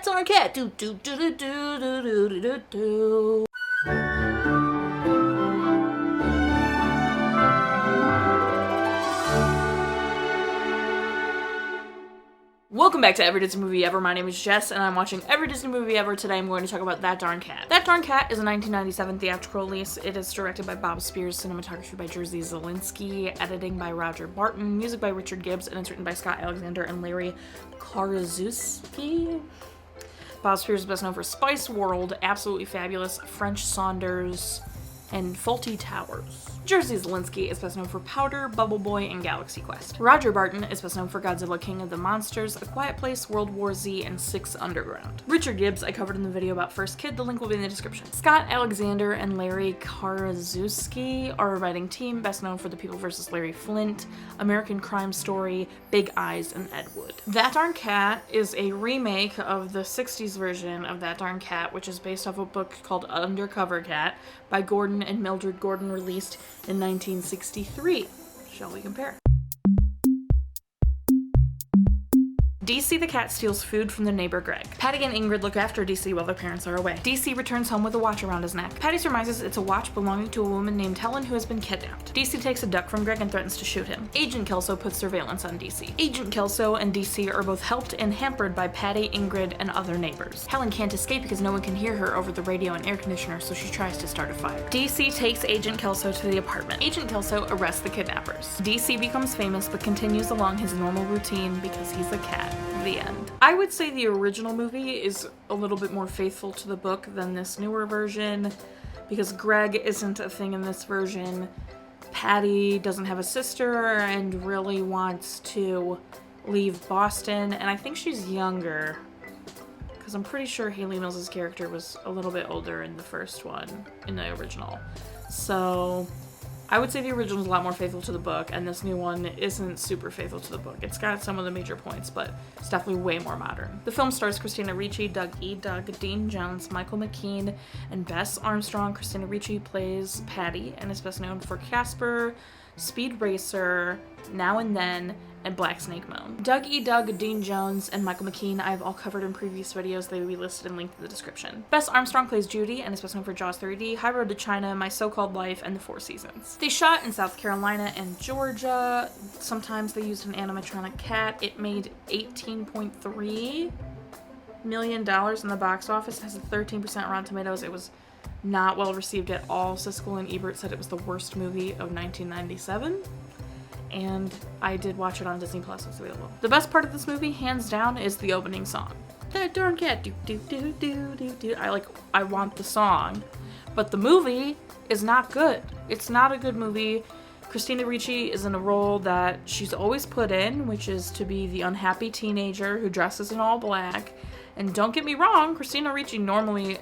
That's our cat. Do do do do do do do do do. Welcome back to Every Disney Movie Ever. My name is Jess, and I'm watching Every Disney Movie Ever. Today I'm going to talk about That Darn Cat. That Darn Cat is a 1997 theatrical release. It is directed by Bob Spiers, cinematography by Jerzy Zielinski, editing by Roger Barton, music by Richard Gibbs, and it's written by Scott Alexander and Larry Karaszewski. Bob Spiers is best known for Spice World, Absolutely Fabulous, French Saunders, and Fawlty Towers. Jerzy Zielinski is best known for Powder, Bubble Boy, and Galaxy Quest. Roger Barton is best known for Godzilla King of the Monsters, A Quiet Place, World War Z, and 6 Underground. Richard Gibbs I covered in the video about First Kid, the link will be in the description. Scott Alexander and Larry Karaszewski are a writing team, best known for The People vs. Larry Flint, American Crime Story, Big Eyes, and Ed Wood. That Darn Cat is a remake of the 60s version of That Darn Cat, which is based off a book called Undercover Cat by Gordon and Mildred Gordon, released in 1963. Shall we compare? DC the cat steals food from the neighbor Greg. Patty and Ingrid look after DC while their parents are away. DC returns home with a watch around his neck. Patty surmises it's a watch belonging to a woman named Helen who has been kidnapped. DC takes a duck from Greg and threatens to shoot him. Agent Kelso puts surveillance on DC. Agent Kelso and DC are both helped and hampered by Patty, Ingrid, and other neighbors. Helen can't escape because no one can hear her over the radio and air conditioner, so she tries to start a fire. DC takes Agent Kelso to the apartment. Agent Kelso arrests the kidnappers. DC becomes famous but continues along his normal routine because he's a cat. The end. I would say the original movie is a little bit more faithful to the book than this newer version because Greg isn't a thing in this version. Patty doesn't have a sister and really wants to leave Boston, and I think she's younger because I'm pretty sure Hayley Mills' character was a little bit older in the first one, in the original. So I would say the original is a lot more faithful to the book, and this new one isn't super faithful to the book. It's got some of the major points, but it's definitely way more modern. The film stars Christina Ricci, Doug E. Doug, Dean Jones, Michael McKean, and Bess Armstrong. Christina Ricci plays Patty and is best known for Casper, Speed Racer, Now and Then, and Black Snake Moan. Doug E. Doug, Dean Jones, and Michael McKean I've all covered in previous videos. They will be listed and linked in the description. Bess Armstrong plays Judy and is best known for Jaws 3D, High Road to China, My So-Called Life, and The Four Seasons. They shot in South Carolina and Georgia. Sometimes they used an animatronic cat. It made $18.3 million in the box office. It has a 13% Rotten Tomatoes. It was not well received at all. Siskel and Ebert said it was the worst movie of 1997. And I did watch it on Disney Plus. It's available. The best part of this movie, hands down, is the opening song. That darn cat, do do do do do do. I want the song, but the movie is not good. It's not a good movie. Christina Ricci is in a role that she's always put in, which is to be the unhappy teenager who dresses in all black. And don't get me wrong, Christina Ricci normally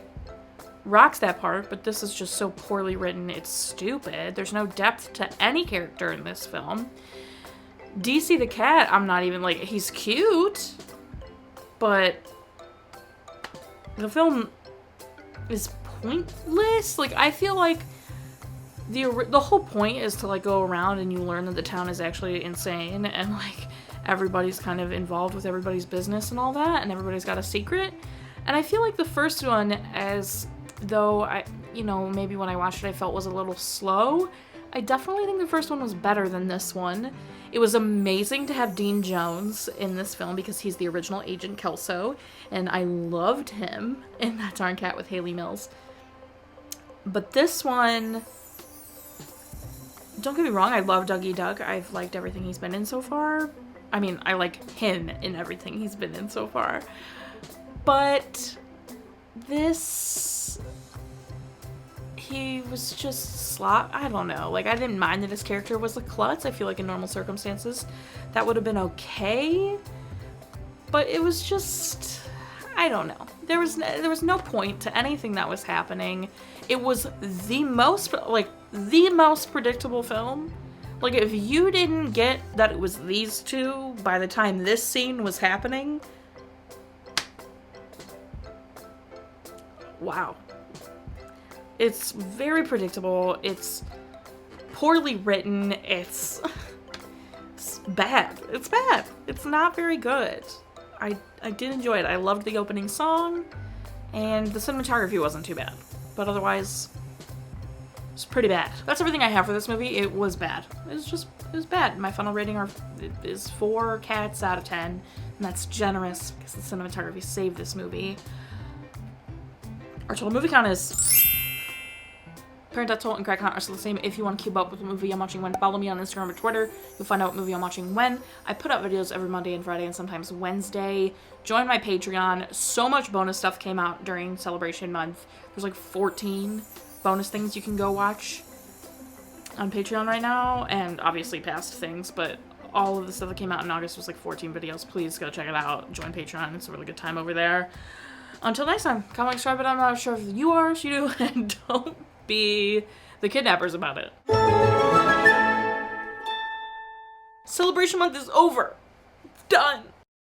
rocks that part, but this is just so poorly written, it's stupid. There's no depth to any character in this film. DC the cat, I'm not even he's cute, but the film is pointless. I feel like the whole point is to go around and you learn that the town is actually insane and everybody's kind of involved with everybody's business and all that, and everybody's got a secret. And I feel like the first one, as though maybe when I watched it I felt was a little slow, I definitely think the first one was better than this one. It was amazing to have Dean Jones in this film because he's the original Agent Kelso, and I loved him in That Darn Cat with Hayley Mills. But this one, don't get me wrong, I love Doug E. Doug. I've liked everything he's been in so far. I mean, I like him in everything he's been in so far. But this, he was just I don't know. I didn't mind that his character was a klutz. I feel like in normal circumstances that would have been okay. But it was just, I don't know. There was no point to anything that was happening. It was the most predictable film. If you didn't get that it was these two by the time this scene was happening, wow. It's very predictable. It's poorly written. It's bad. It's bad. It's not very good. I did enjoy it. I loved the opening song, and the cinematography wasn't too bad. But otherwise, it's pretty bad. That's everything I have for this movie. It was bad. It was bad. My final rating is 4 cats out of 10, and that's generous because the cinematography saved this movie. Our total movie count is... Parent Total and Crack Count are still the same. If you want to keep up with what movie I'm watching when, follow me on Instagram or Twitter. You'll find out what movie I'm watching when. I put out videos every Monday and Friday and sometimes Wednesday. Join my Patreon. So much bonus stuff came out during Celebration Month. There's like 14 bonus things you can go watch on Patreon right now, and obviously past things, but all of the stuff that came out in August was like 14 videos. Please go check it out. Join Patreon. It's a really good time over there. Until next time, comment, subscribe, but I'm not sure if you are, so you do, and don't be the kidnappers about it. Celebration Month is over. It's done.